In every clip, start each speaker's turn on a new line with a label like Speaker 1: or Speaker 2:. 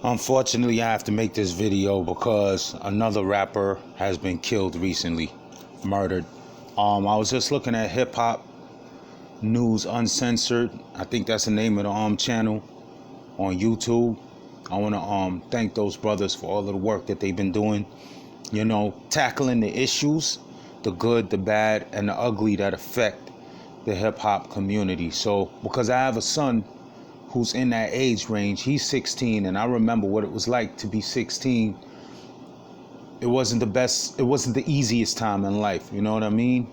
Speaker 1: Unfortunately, I have to make this video because another rapper has been killed recently, murdered. I was just looking at Hip Hop News Uncensored. I think that's the name of the channel on YouTube. I want to thank those brothers for all of the work that they've been doing. You know, tackling the issues, the good, the bad, and the ugly that affect the hip hop community. So, because I have a son who's in that age range, he's 16, and I remember what it was like to be 16. It wasn't the best, it wasn't the easiest time in life, you know what I mean?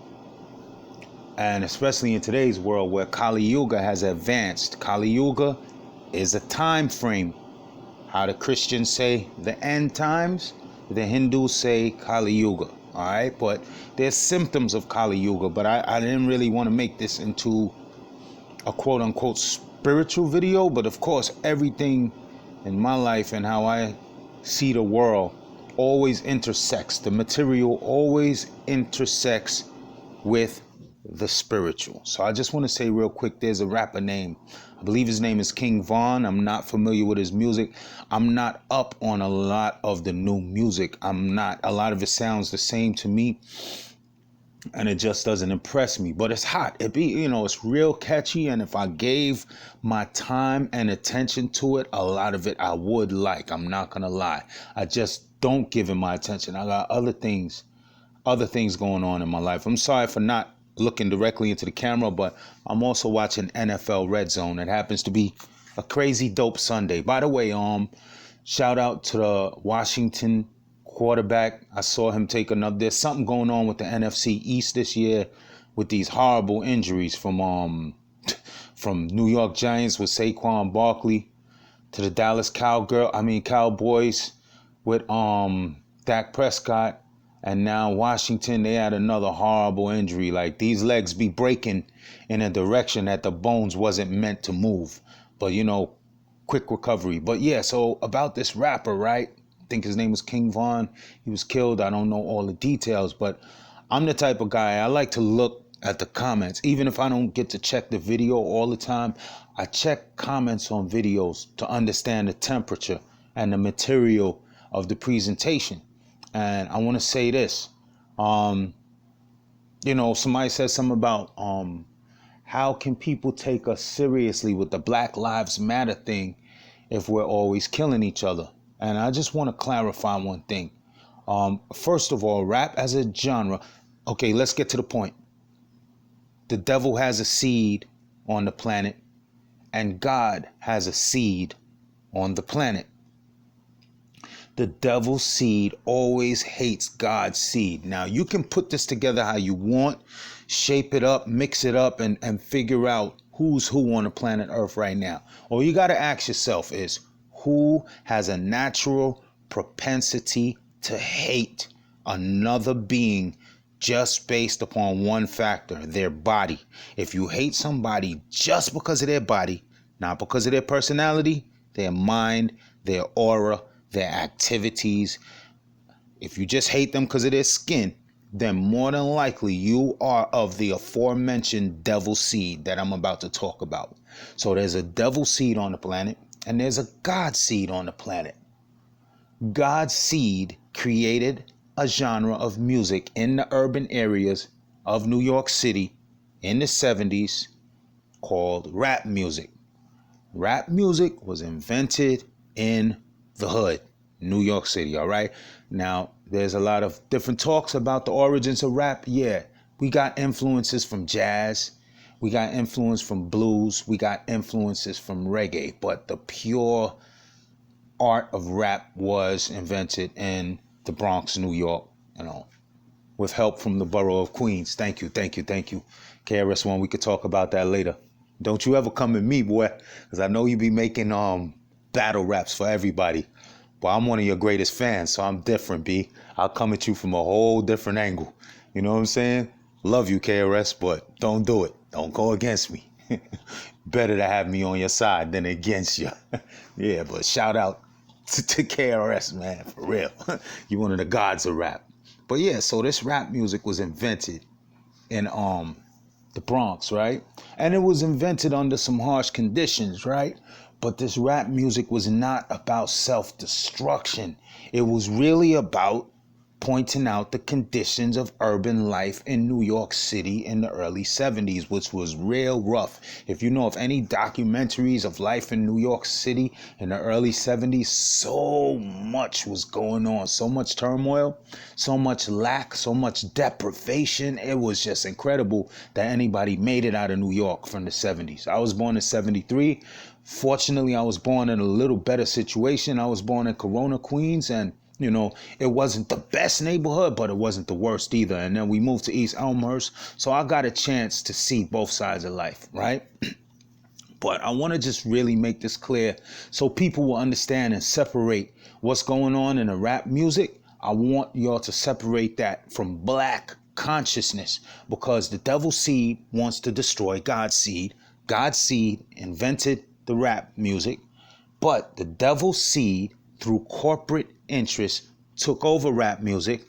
Speaker 1: And especially in today's world where Kali Yuga has advanced. Kali Yuga is a time frame. How the Christians say the end times, the Hindus say Kali Yuga. All right, but there's symptoms of Kali Yuga, but I didn't really want to make this into a quote unquote spiritual video, but of course everything in my life and how I see the world always intersects. The material always intersects with the spiritual. So I just want to say real quick, there's a rapper name, I believe his name is King Von. I'm not familiar with his music. I'm not up on a lot of the new music. A lot of it sounds the same to me, and it just doesn't impress me. But it's hot. It's real catchy, and if I gave my time and attention to it, a lot of it I would like. I'm not gonna lie. I just don't give it my attention. I got other things going on in my life. I'm sorry for not looking directly into the camera, but I'm also watching NFL Red Zone. It happens to be a crazy dope Sunday. By the way, shout out to the Washington quarterback. I saw him take there's something going on with the NFC East this year with these horrible injuries from New York Giants with Saquon Barkley to the Dallas Cowboys with Dak Prescott. And now Washington, they had another horrible injury. Like, these legs be breaking in a direction that the bones wasn't meant to move. But, quick recovery. But yeah, so about this rapper, right? I think his name was King Von. He was killed. I don't know all the details, but I'm the type of guy, I like to look at the comments. Even if I don't get to check the video all the time, I check comments on videos to understand the temperature and the material of the presentation. And I want to say this, somebody said something about how can people take us seriously with the Black Lives Matter thing if we're always killing each other? And I just want to clarify one thing. First of all, rap as a genre. Okay, let's get to the point. The devil has a seed on the planet, and God has a seed on the planet. The devil's seed always hates God's seed. Now, you can put this together how you want, shape it up, mix it up, and figure out who's who on the planet Earth right now. All you got to ask yourself is, who has a natural propensity to hate another being just based upon one factor, their body? If you hate somebody just because of their body, not because of their personality, their mind, their aura, their activities, if you just hate them because of their skin, then more than likely you are of the aforementioned devil seed that I'm about to talk about. So there's a devil seed on the planet and there's a God seed on the planet. God's seed created a genre of music in the urban areas of New York City in the 70s called rap music. Rap music was invented in the hood, New York City, all right? Now, there's a lot of different talks about the origins of rap. Yeah, we got influences from jazz. We got influence from blues. We got influences from reggae. But the pure art of rap was invented in the Bronx, New York, with help from the borough of Queens. Thank you. KRS-One, we could talk about that later. Don't you ever come at me, boy, because I know you be making battle raps for everybody. But I'm one of your greatest fans, so I'm different, B. I'll come at you from a whole different angle. You know what I'm saying? Love you, KRS, but don't do it. Don't go against me. Better to have me on your side than against you. Yeah, but shout out to KRS, man, for real. You're one of the gods of rap. But yeah, so this rap music was invented in the Bronx, right? And it was invented under some harsh conditions, right? But this rap music was not about self-destruction. It was really about pointing out the conditions of urban life in New York City in the early 70s, which was real rough. If you know of any documentaries of life in New York City in the early 70s, so much was going on, so much turmoil, so much lack, so much deprivation. It was just incredible that anybody made it out of New York from the 70s. I was born in 73. Fortunately, I was born in a little better situation. I was born in Corona, Queens, and it wasn't the best neighborhood, but it wasn't the worst either. And then we moved to East Elmhurst. So I got a chance to see both sides of life, right? But I want to just really make this clear so people will understand and separate what's going on in the rap music. I want y'all to separate that from black consciousness, because the devil's seed wants to destroy God's seed. God's seed invented the rap music, but the devil's seed, through corporate interests, took over rap music,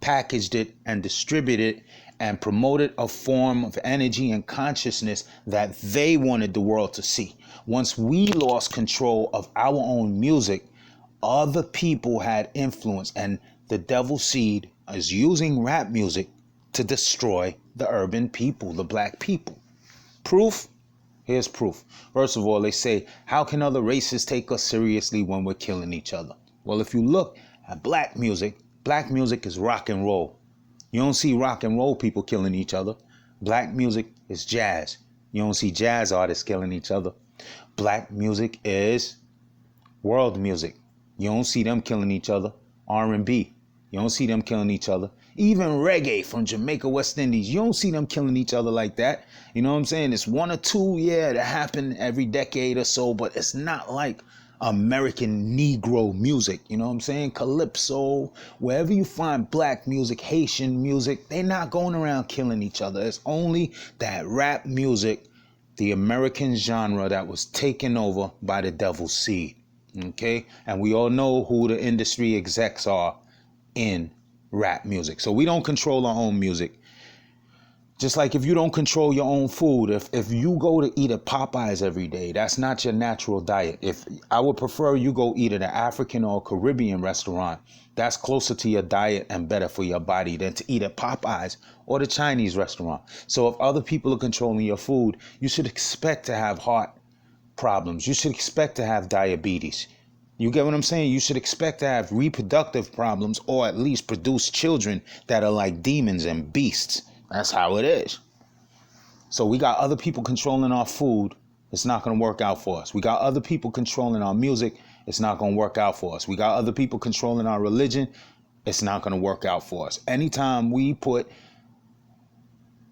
Speaker 1: packaged it and distributed it, and promoted a form of energy and consciousness that they wanted the world to see. Once we lost control of our own music, other people had influence, and the devil's seed is using rap music to destroy the urban people, the black people. Proof? Here's proof. First of all, they say, how can other races take us seriously when we're killing each other? Well, if you look at black music is rock and roll. You don't see rock and roll people killing each other. Black music is jazz. You don't see jazz artists killing each other. Black music is world music. You don't see them killing each other. R&B. You don't see them killing each other. Even reggae from Jamaica, West Indies. You don't see them killing each other like that. You know what I'm saying? It's one or two, that happen every decade or so, but it's not like American Negro music. You know what I'm saying? Calypso, wherever you find black music, Haitian music, they're not going around killing each other. It's only that rap music, the American genre, that was taken over by the devil's seed. Okay? And we all know who the industry execs are in rap music. So we don't control our own music. Just like if you don't control your own food, if you go to eat at Popeyes every day, that's not your natural diet. If I would prefer you go eat at an African or Caribbean restaurant, that's closer to your diet and better for your body than to eat at Popeyes or the Chinese restaurant. So if other people are controlling your food, you should expect to have heart problems. You should expect to have diabetes. You get what I'm saying? You should expect to have reproductive problems, or at least produce children that are like demons and beasts. That's how it is. So we got other people controlling our food. It's not going to work out for us. We got other people controlling our music. It's not going to work out for us. We got other people controlling our religion. It's not going to work out for us. Anytime we put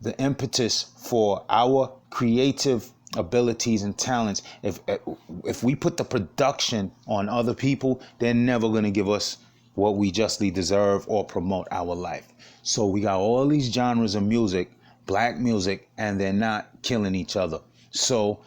Speaker 1: the impetus for our creative abilities and talents, if we put the production on other people, they're never going to give us what we justly deserve or promote our life. So we got all these genres of music, black music, and they're not killing each other. So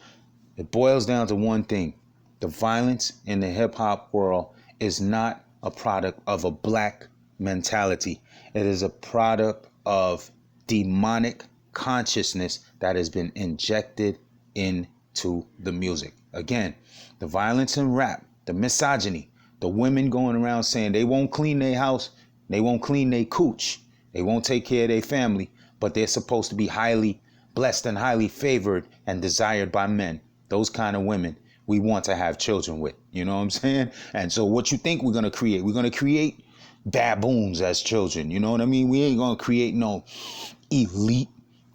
Speaker 1: it boils down to one thing. The violence in the hip hop world is not a product of a black mentality. It is a product of demonic consciousness that has been injected into the music. Again, the violence in rap, the misogyny, the women going around saying they won't clean their house, they won't clean their cooch, they won't take care of their family, but they're supposed to be highly blessed and highly favored and desired by men. Those kind of women we want to have children with. You know what I'm saying? And so what you think we're going to create? We're going to create baboons as children. You know what I mean? We ain't going to create no elite,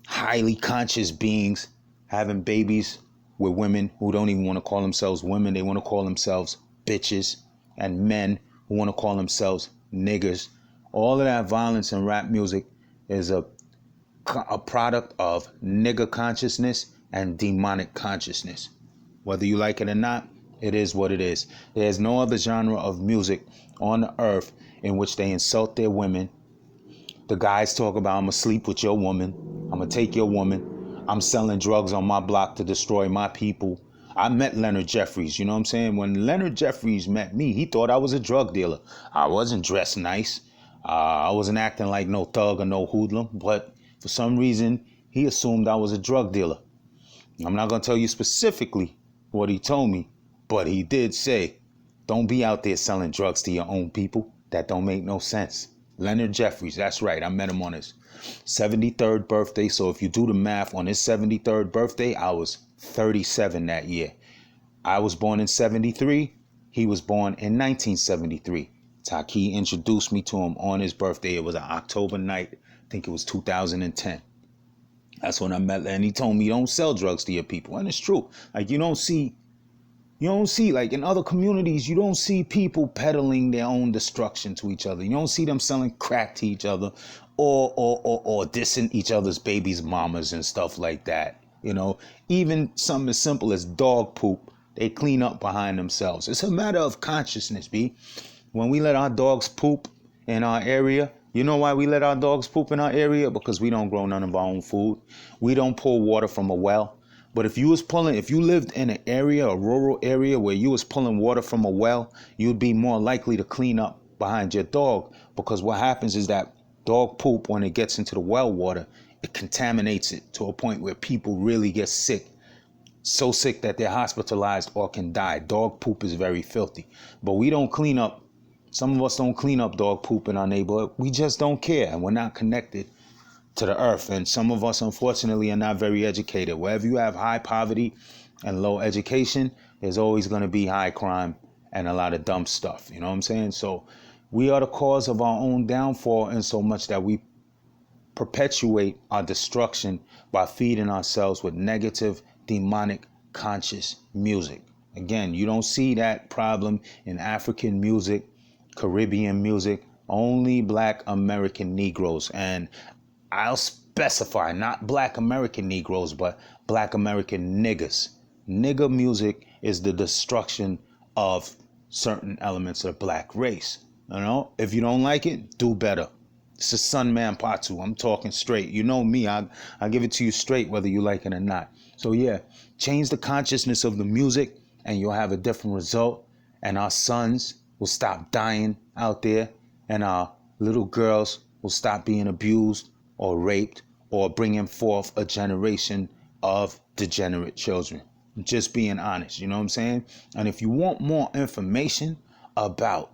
Speaker 1: highly conscious beings having babies with women who don't even want to call themselves women. They want to call themselves bitches, and men who want to call themselves niggers. All of that violence in rap music is a product of nigger consciousness and demonic consciousness. Whether you like it or not, it is what it is. There's no other genre of music on the earth in which they insult their women. The guys talk about, I'm going to sleep with your woman. I'm going to take your woman. I'm selling drugs on my block to destroy my people. I met Leonard Jeffries, you know what I'm saying? When Leonard Jeffries met me, he thought I was a drug dealer. I wasn't dressed nice. I wasn't acting like no thug or no hoodlum, but for some reason, he assumed I was a drug dealer. I'm not going to tell you specifically what he told me, But he did say, don't be out there selling drugs to your own people. That don't make no sense. Leonard Jeffries, that's right. I met him on his 73rd birthday. So if you do the math, on his 73rd birthday, I was 37 that year. I was born in 73. He was born in 1973. Taki introduced me to him on his birthday. It was an October night. I think it was 2010. That's when I met, and he told me, don't sell drugs to your people. And it's true. Like, you don't see, like in other communities, you don't see people peddling their own destruction to each other. You don't see them selling crack to each other or dissing each other's babies' mamas and stuff like that. You know, even something as simple as dog poop, they clean up behind themselves. It's a matter of consciousness, B. When we let our dogs poop in our area, you know why we let our dogs poop in our area? Because we don't grow none of our own food. We don't pull water from a well. But if you lived in an area, a rural area where you was pulling water from a well, you'd be more likely to clean up behind your dog. Because what happens is that dog poop, when it gets into the well water, it contaminates it to a point where people really get sick. So sick that they're hospitalized or can die. Dog poop is very filthy. But we don't clean up. Some of us don't clean up dog poop in our neighborhood. We just don't care, and we're not connected to the earth. And some of us, unfortunately, are not very educated. Wherever you have high poverty and low education, there's always going to be high crime and a lot of dumb stuff. You know what I'm saying? So we are the cause of our own downfall, in so much that we perpetuate our destruction by feeding ourselves with negative, demonic, conscious music. Again, you don't see that problem in African music, Caribbean music, only Black American Negroes. And I'll specify, not Black American Negroes, but Black American niggas. Nigga music is the destruction of certain elements of the Black race. You know, if you don't like it, do better. This is sunmanpatu. I'm talking straight. You know me, I give it to you straight, whether you like it or not. So yeah, change the consciousness of the music and you'll have a different result. And our sons will stop dying out there, and our little girls will stop being abused or raped, or bringing forth a generation of degenerate children. Just being honest, you know what I'm saying? And if you want more information about,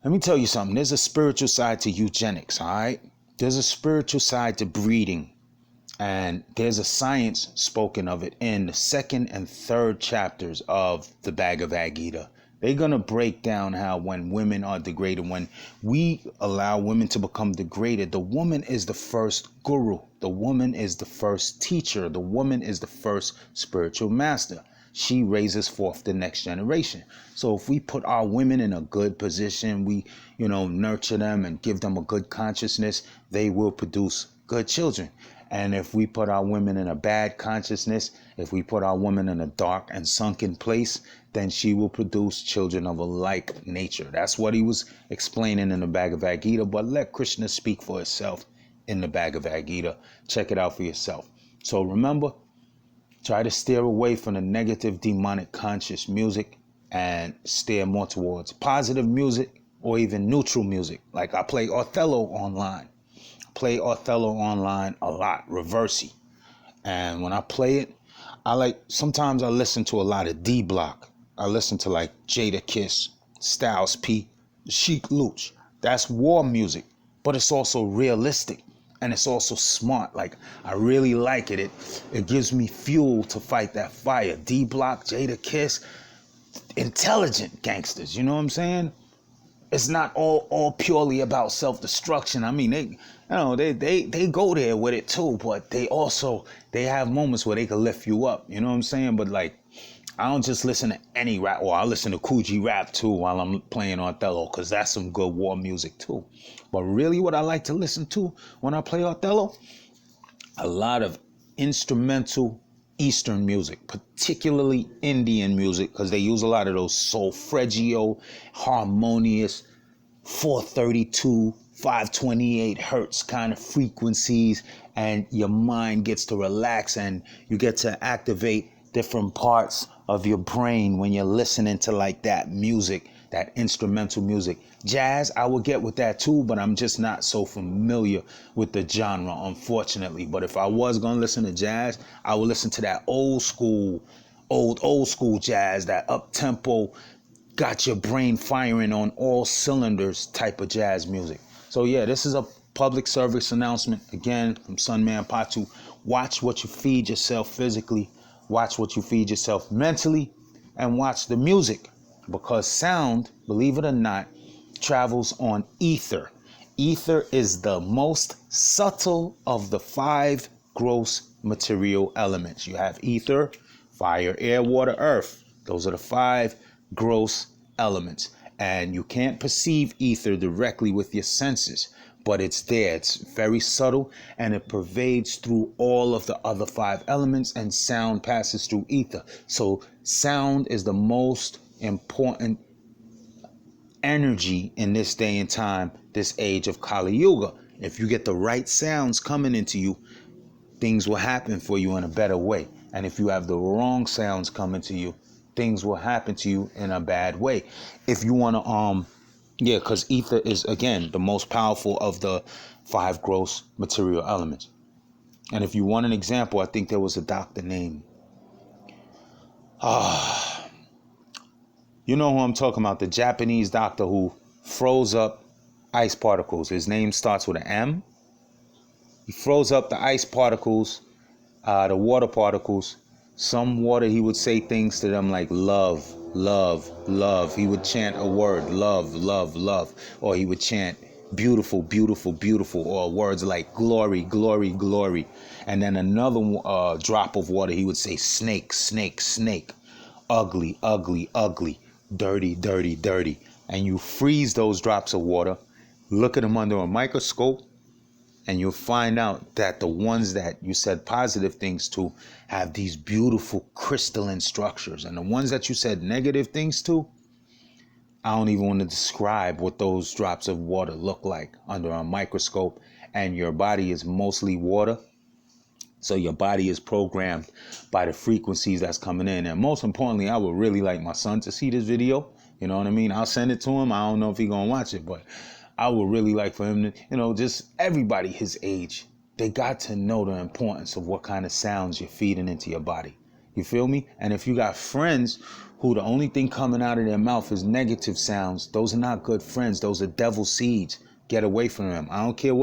Speaker 1: let me tell you something. There's a spiritual side to eugenics, all right? There's a spiritual side to breeding. And there's a science spoken of it in the 2nd and 3rd chapters of the Bhagavad Gita. They're going to break down how when women are degraded, when we allow women to become degraded, the woman is the first guru. The woman is the first teacher. The woman is the first spiritual master. She raises forth the next generation. So if we put our women in a good position, we, nurture them and give them a good consciousness, they will produce good children. And if we put our women in a bad consciousness, if we put our woman in a dark and sunken place, then she will produce children of a like nature. That's what he was explaining in the Bhagavad Gita. But let Krishna speak for itself in the Bhagavad Gita. Check it out for yourself. So remember, try to steer away from the negative, demonic, conscious music and steer more towards positive music or even neutral music. Like I play Othello online. Play Othello online a lot, Reversey. And when I play it, sometimes I listen to a lot of D Block. I listen to like Jada Kiss, Styles P, Chic Luch. That's war music, but it's also realistic and it's also smart. Like I really like it. It gives me fuel to fight that fire. D Block, Jada Kiss, intelligent gangsters, you know what I'm saying? It's not all purely about self-destruction. I mean, they go there with it too, but they have moments where they can lift you up. You know what I'm saying? But like, I don't just listen to any rap, or I listen to Coogee rap too while I'm playing Othello, because that's some good war music too. But really what I like to listen to when I play Othello, a lot of instrumental Eastern music, particularly Indian music, because they use a lot of those solfeggio, harmonious, 432, 528 hertz kind of frequencies, and your mind gets to relax and you get to activate different parts of your brain when you're listening to like that music, that instrumental music. Jazz, I will get with that too, but I'm just not so familiar with the genre, unfortunately. But if I was going to listen to jazz, I would listen to that old school old school jazz, that up tempo, got your brain firing on all cylinders type of jazz music. So yeah, this is a public service announcement again from Sunmanpatu. Watch what you feed yourself physically, watch what you feed yourself mentally, and watch the music, because sound, believe it or not, travels on ether. Ether is the most subtle of the 5 gross material elements. You have ether, fire, air, water, earth. Those are the 5 gross elements. And you can't perceive ether directly with your senses, but it's there. It's very subtle, and it pervades through all of the other 5 elements, and sound passes through ether. So sound is the most important energy in this day and time, this age of Kali Yuga. If you get the right sounds coming into you, things will happen for you in a better way. And if you have the wrong sounds coming to you, things will happen to you in a bad way. If you want to, because ether is, again, the most powerful of the 5 gross material elements. And if you want an example, I think there was a doctor named, you know who I'm talking about, the Japanese doctor who froze up ice particles. His name starts with an M. He froze up the ice particles, the water particles. Some water, he would say things to them like love, love, love. He would chant a word, love, love, love. Or he would chant beautiful, beautiful, beautiful. Or words like glory, glory, glory. And then another drop of water, he would say snake, snake, snake. Ugly, ugly, ugly. Dirty, dirty, dirty. And you freeze those drops of water, look at them under a microscope, and you'll find out that the ones that you said positive things to have these beautiful crystalline structures. And the ones that you said negative things to, I don't even want to describe what those drops of water look like under a microscope. And your body is mostly water. So your body is programmed by the frequencies that's coming in. And most importantly, I would really like my son to see this video. You know what I mean? I'll send it to him. I don't know if he's going to watch it, but I would really like for him to, just everybody his age, they got to know the importance of what kind of sounds you're feeding into your body. You feel me? And if you got friends who the only thing coming out of their mouth is negative sounds, those are not good friends. Those are devil seeds. Get away from them. I don't care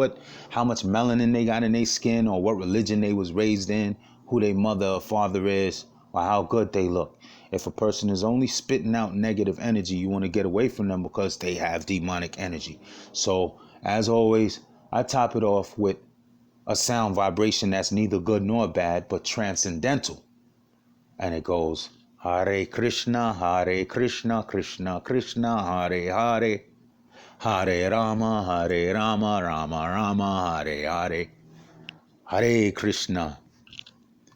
Speaker 1: how much melanin they got in their skin, or what religion they was raised in, who their mother or father is, or how good they look. If a person is only spitting out negative energy, you want to get away from them because they have demonic energy. So, as always, I top it off with a sound vibration that's neither good nor bad, but transcendental. And it goes, Hare Krishna, Krishna Krishna, Hare Hare. Hare Rama, Rama Rama, Hare Hare. Hare Krishna.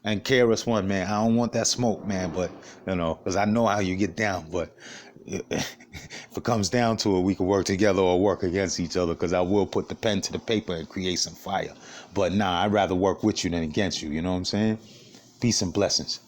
Speaker 1: And KRS-One, man, I don't want that smoke, man, but, because I know how you get down, but if it comes down to it, we can work together or work against each other, because I will put the pen to the paper and create some fire. But nah, I'd rather work with you than against you, you know what I'm saying? Peace and blessings.